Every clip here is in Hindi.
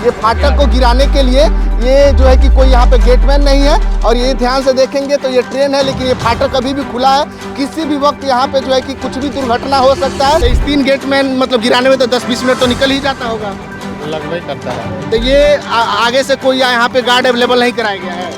ये फाटक को गिराने के लिए ये जो है कि कोई यहाँ पे गेटमैन नहीं है। और ये ध्यान से देखेंगे तो ये ट्रेन है, लेकिन ये फाटक अभी भी खुला है। किसी भी वक्त यहाँ पे जो है कि कुछ भी दुर्घटना हो सकता है। तो इस 3 गेटमैन मतलब गिराने में तो 10-20 मिनट तो निकल ही जाता होगा, लगभग ही करता है। तो ये आगे से कोई यहाँ पे गार्ड अवेलेबल नहीं कराया गया है,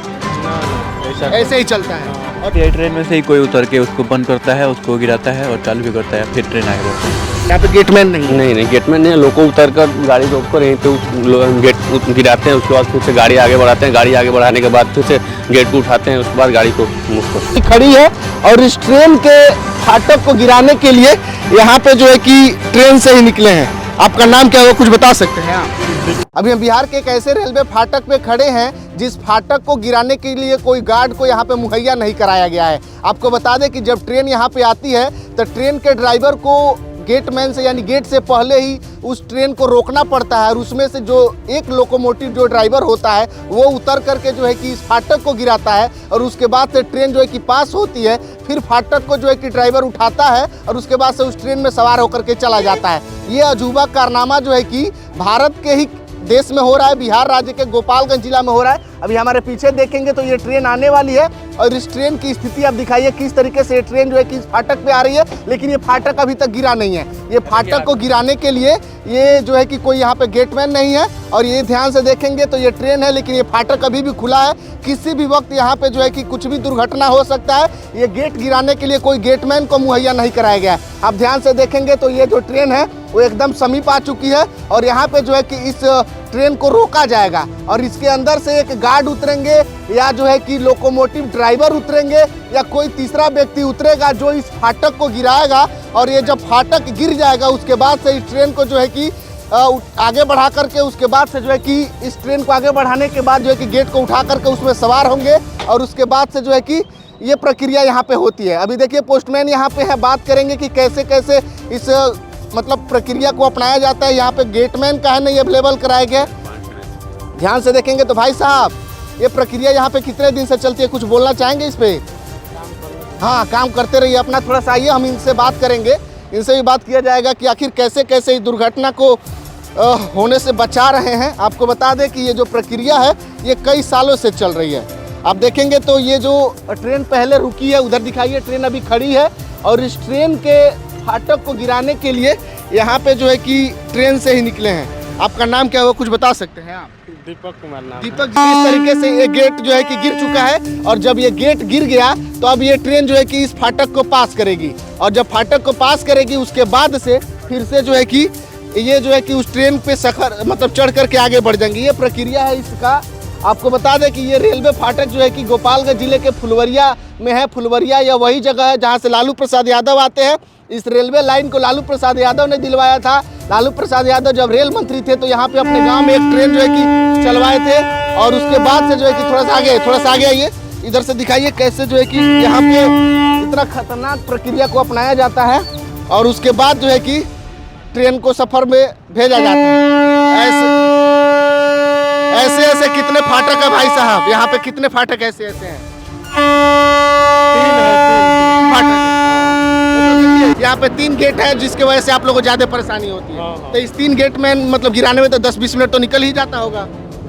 ऐसे ही चलता है। और ये ट्रेन में से ही कोई उतर के उसको बंद करता है, उसको गिराता है और चालू भी करता है, फिर ट्रेन आगे बढ़ती है। यहाँ पे गेटमैन नहीं गेटमैन नहीं है। लोग को उतर कर गाड़ी रोक कर यहीं पे गेट गिराते हैं, उसके बाद फिर से गाड़ी आगे बढ़ाते हैं। गाड़ी आगे बढ़ाने के बाद फिर से गेट को उठाते हैं, उसके बाद गाड़ी को मूव करते हैं। खड़ी है और इस ट्रेन के फाटक को गिराने के लिए यहाँ पे जो है कि ट्रेन से ही निकले हैं। आपका नाम क्या है, कुछ बता सकते हैं आप? अभी हम बिहार के एक ऐसे रेलवे फाटक पे खड़े हैं जिस फाटक को गिराने के लिए कोई गार्ड को यहाँ पे मुहैया नहीं कराया गया है। आपको बता दें कि जब ट्रेन यहाँ पे आती है तो ट्रेन के ड्राइवर को गेटमैन से यानी गेट से पहले ही उस ट्रेन को रोकना पड़ता है और उसमें से जो एक लोकोमोटिव जो ड्राइवर होता है वो उतर करके जो है कि इस फाटक को गिराता है और उसके बाद से ट्रेन जो है कि पास होती है। फिर फाटक को जो है कि ड्राइवर उठाता है और उसके बाद से उस ट्रेन में सवार होकर के चला जाता है। ये अजूबा कारनामा जो है कि भारत के ही देश में हो रहा है, बिहार राज्य के गोपालगंज जिला में हो रहा है। अभी हमारे पीछे देखेंगे तो ये ट्रेन आने वाली है और इस ट्रेन की स्थिति आप दिखाइए किस तरीके से ये ट्रेन जो है कि इस फाटक पे आ रही है, लेकिन ये फाटक अभी तक गिरा नहीं है। ये फाटक को गिराने के लिए ये जो है कि कोई यहाँ पे गेटमैन नहीं है। और ये ध्यान से देखेंगे तो ये ट्रेन है, लेकिन ये फाटक अभी भी खुला है। किसी भी वक्त यहाँ पे जो है कि कुछ भी दुर्घटना हो सकता है। ये गेट गिराने के लिए कोई गेटमैन को मुहैया नहीं कराया गया है। आप ध्यान से देखेंगे तो ये जो ट्रेन है वो एकदम समीप आ चुकी है और यहाँ पे जो है कि इस ट्रेन को रोका जाएगा और इसके अंदर से एक गार्ड उतरेंगे या जो है कि लोकोमोटिव ड्राइवर उतरेंगे या कोई तीसरा व्यक्ति उतरेगा जो इस फाटक को गिराएगा। और ये जब फाटक गिर जाएगा उसके बाद से इस ट्रेन को जो है कि आगे बढ़ा करके उसके बाद से जो है कि इस ट्रेन को आगे बढ़ाने के बाद जो है कि गेट को उठा करके उसमें सवार होंगे और उसके बाद से जो है कि ये प्रक्रिया यहाँ पे होती है। अभी देखिए पोस्टमैन यहाँ पे है, बात करेंगे कि कैसे कैसे इस मतलब प्रक्रिया को अपनाया जाता है। यहाँ पे गेटमैन का है नहीं अवेलेबल कराया गया। ध्यान से देखेंगे तो भाई साहब ये प्रक्रिया यहाँ पे कितने दिन से चलती है, कुछ बोलना चाहेंगे इस पे? हाँ, काम करते रहिए अपना, थोड़ा सा आइए हम इनसे बात करेंगे, इनसे भी बात किया जाएगा कि आखिर कैसे कैसे इस दुर्घटना को होने से बचा रहे हैं। आपको बता दें कि ये जो प्रक्रिया है ये कई सालों से चल रही है। आप देखेंगे तो ये जो ट्रेन पहले रुकी है उधर दिखाइए, ट्रेन अभी खड़ी है और इस ट्रेन के फाटक को गिराने के लिए यहाँ पे जो है कि ट्रेन से ही निकले हैं। आपका नाम क्या है, कुछ बता सकते हैं आप? दीपक कुमार नाम। दीपक जी, इस तरीके से ये गेट जो है कि गिर चुका है और जब ये गेट गिर गया तो अब ये ट्रेन जो है कि इस फाटक को पास करेगी और जब फाटक को पास करेगी उसके बाद से फिर से जो है कि ये जो है कि उस ट्रेन पे सफर मतलब चढ़ करके आगे बढ़ जाएंगे। ये प्रक्रिया है इसका। आपको बता दें कि ये रेलवे फाटक जो है कि गोपालगंज जिले के फुलवरिया में है। फुलवरिया यह वही जगह है जहाँ से लालू प्रसाद यादव आते हैं। इस रेलवे लाइन को लालू प्रसाद यादव ने दिलवाया था। लालू प्रसाद यादव जब रेल मंत्री थे तो यहाँ पे अपने गांव में एक ट्रेन जो है कि चलवाए थे और उसके बाद से जो है कि थोड़ा सा आगे आइए, इधर से दिखाइए कैसे जो है कि यहाँ पे इतना खतरनाक प्रक्रिया को अपनाया जाता है और उसके बाद जो है कि ट्रेन को सफर में भेजा जाता है। ऐसे कितने फाटक है भाई साहब, यहाँ पे कितने फाटक ऐसे हैं? 3 फाटक। यहाँ पे 3 गेट है जिसकी वजह से आप लोगों को ज्यादा परेशानी होती है। तो इस 3 गेट में मतलब गिराने में तो 10-20 मिनट तो निकल ही जाता होगा,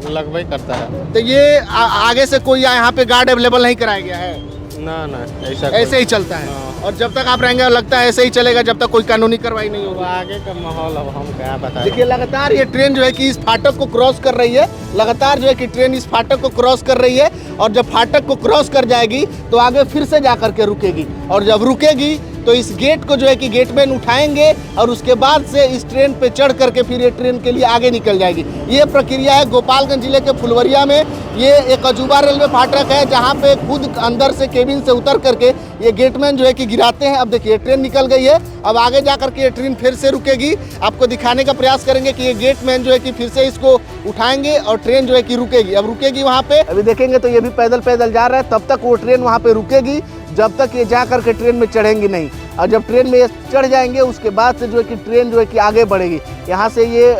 लगभग ही करता है। तो ये आगे से कोई यहाँ पे गार्ड अवेलेबल नहीं कराया गया है? ना, ऐसे ही चलता है। और जब तक आप रहेंगे लगता है ऐसे ही चलेगा जब तक कोई कानूनी कार्रवाई नहीं होगा। आगे का माहौल अब हम क्या बताएं। देखिए लगातार ये ट्रेन जो है कि इस फाटक को क्रॉस कर रही है, लगातार जो है कि ट्रेन इस फाटक को क्रॉस कर रही है और जब फाटक को क्रॉस कर जाएगी तो आगे फिर से जा करके रुकेगी और जब रुकेगी तो इस गेट को जो है कि गेटमैन उठाएंगे और उसके बाद से इस ट्रेन पे चढ़ करके फिर ये ट्रेन के लिए आगे निकल जाएगी। ये प्रक्रिया है गोपालगंज जिले के फुलवरिया में। ये एक अजूबा रेलवे फाटक है जहाँ पे खुद अंदर से केबिन से उतर करके ये गेटमैन जो है कि गिराते हैं। अब देखिए ट्रेन निकल गई है, अब आगे जा करके ये ट्रेन फिर से रुकेगी। आपको दिखाने का प्रयास करेंगे कि ये गेटमैन जो है कि फिर से इसको उठाएंगे और ट्रेन जो है कि रुकेगी। अब रुकेगी वहाँ पे, अभी देखेंगे तो ये भी पैदल जा रहा है, तब तक वो ट्रेन वहाँ पे रुकेगी जब तक ये जा करके ट्रेन में चढ़ेंगी नहीं। और जब ट्रेन में ये चढ़ जाएंगे उसके बाद से जो है कि ट्रेन जो है कि आगे बढ़ेगी। यहाँ से ये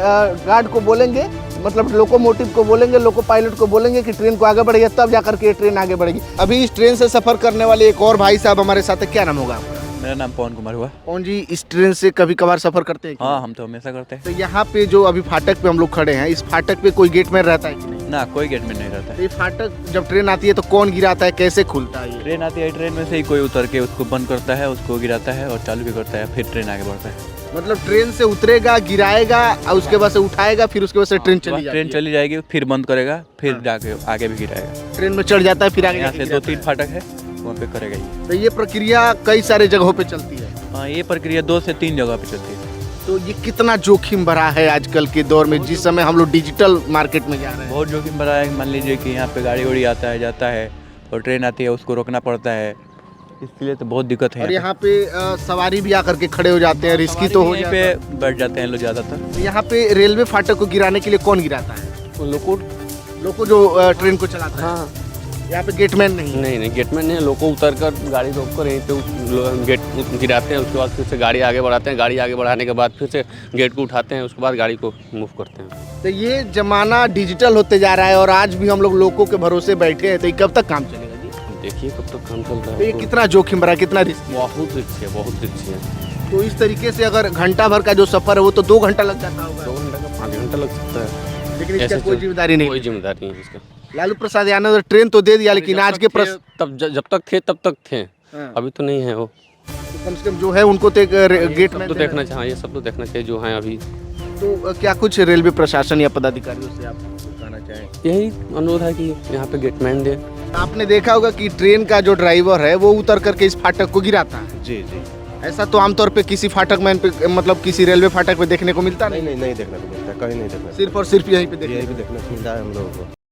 गार्ड को बोलेंगे, मतलब लोकोमोटिव को बोलेंगे, लोको पायलट को बोलेंगे कि ट्रेन को आगे बढ़ेगी, तब जाकर के ये ट्रेन आगे बढ़ेगी। अभी इस ट्रेन से सफर करने वाले एक और भाई साहब हमारे साथ है, क्या नाम होगा? मेरा नाम पवन कुमार हुआ। कौन जी, इस ट्रेन से कभी कभार सफर करते हैं? हाँ, हम तो हमेशा करते हैं। तो यहाँ पे जो अभी फाटक पे हम लोग खड़े हैं, इस फाटक पे कोई गेटमैन रहता है कि नहीं? ना, कोई गेट में नहीं रहता तो है। ये फाटक जब ट्रेन आती है तो कौन गिराता है, कैसे खुलता है ये? ट्रेन आती है, ट्रेन में से ही कोई उतर के उसको बंद करता है, उसको गिराता है और चालू भी करता है, फिर ट्रेन आगे बढ़ता है। मतलब ट्रेन से उतरेगा, गिराएगा और उसके बाद से उठाएगा, फिर उसके बाद से ट्रेन चली जाती ट्रेन है। चली जाएगी, फिर बंद करेगा, फिर जाके आगे भी गिराएगा। ट्रेन में चढ़ जाता है, फिर आगे यहाँ जाके से गिराता 2-3 है। फाटक है, वहाँ पे करेगा ये। तो ये प्रक्रिया कई सारे जगहों पे चलती है। हाँ, ये प्रक्रिया 2 से 3 जगह पे चलती है। तो ये कितना जोखिम भरा है आजकल के दौर में, जिस समय हम लोग डिजिटल मार्केट में जा रहे हैं? बहुत जोखिम भरा है। मान लीजिए कि यहाँ पे गाड़ी वाड़ी आता है, जाता है और ट्रेन आती है, उसको रोकना पड़ता है, इसलिए तो बहुत दिक्कत है। और यहाँ पे सवारी भी आकर के खड़े हो जाते हैं, रिस्की तो हो यहीं जाता है। पे बैठ जाते हैं लोग ज़्यादातर। यहाँ पे रेलवे फाटक को गिराने के लिए कौन गिराता है? लोको जो ट्रेन को चलाता है। हाँ, यहाँ पे गेटमैन नहीं है। नहीं गेटमैन नहीं है, लोग उतर कर गाड़ी रोक कर यहीं पे गेट गिराते हैं, उसके बाद फिर से गाड़ी आगे बढ़ाते हैं, गाड़ी आगे बढ़ाने के बाद फिर से गेट को उठाते हैं, उसके बाद गाड़ी को मूव करते हैं। तो ये जमाना डिजिटल होते जा रहा है और आज भी हम लोग लोगों के भरोसे बैठे हैं, तो ये कब तक काम चलेगा जी? देखिए कब तक काम चल रहा तो ये है। कितना जोखिम भरा, कितना रिस्क? बहुत रिस्क है, बहुत रिस्क है। तो इस तरीके से अगर घंटा भर का जो सफर है वो तो 2 घंटा लग जाता होगा, 2 घंटा का 5 घंटा लग सकता है। लेकिन इसका ऐसे कोई चल- जिम्मेदारी नहीं। कोई जिम्मेदारी नहीं है इसका। लालू प्रसाद यादव ने ट्रेन तो दे दिया, लेकिन आज के प्रश्न जब तक थे तब तक थे, हाँ। अभी तो नहीं है वो। तो कम से कम जो है उनको तो एक गेट सब में तो देखना चाहिए, ये सब तो देखना चाहिए जो है अभी। तो क्या कुछ रेलवे प्रशासन या पदाधिकारियों से आप कहना चाहें? यही अनुरोध है कि यहाँ पे गेटमैन दे। आपने देखा होगा कि ट्रेन का जो ड्राइवर है वो उतर करके इस फाटक को गिराता है। जी जी। ऐसा तो आमतौर पे किसी फाटक मैन पे, मतलब किसी रेलवे फाटक पे देखने को मिलता नहीं। नहीं देखने को मिलता है, कहीं नहीं देखने को सिर्फ और सिर्फ यहीं पे देखने यही भी देखने को मिलता है हम लोगों को।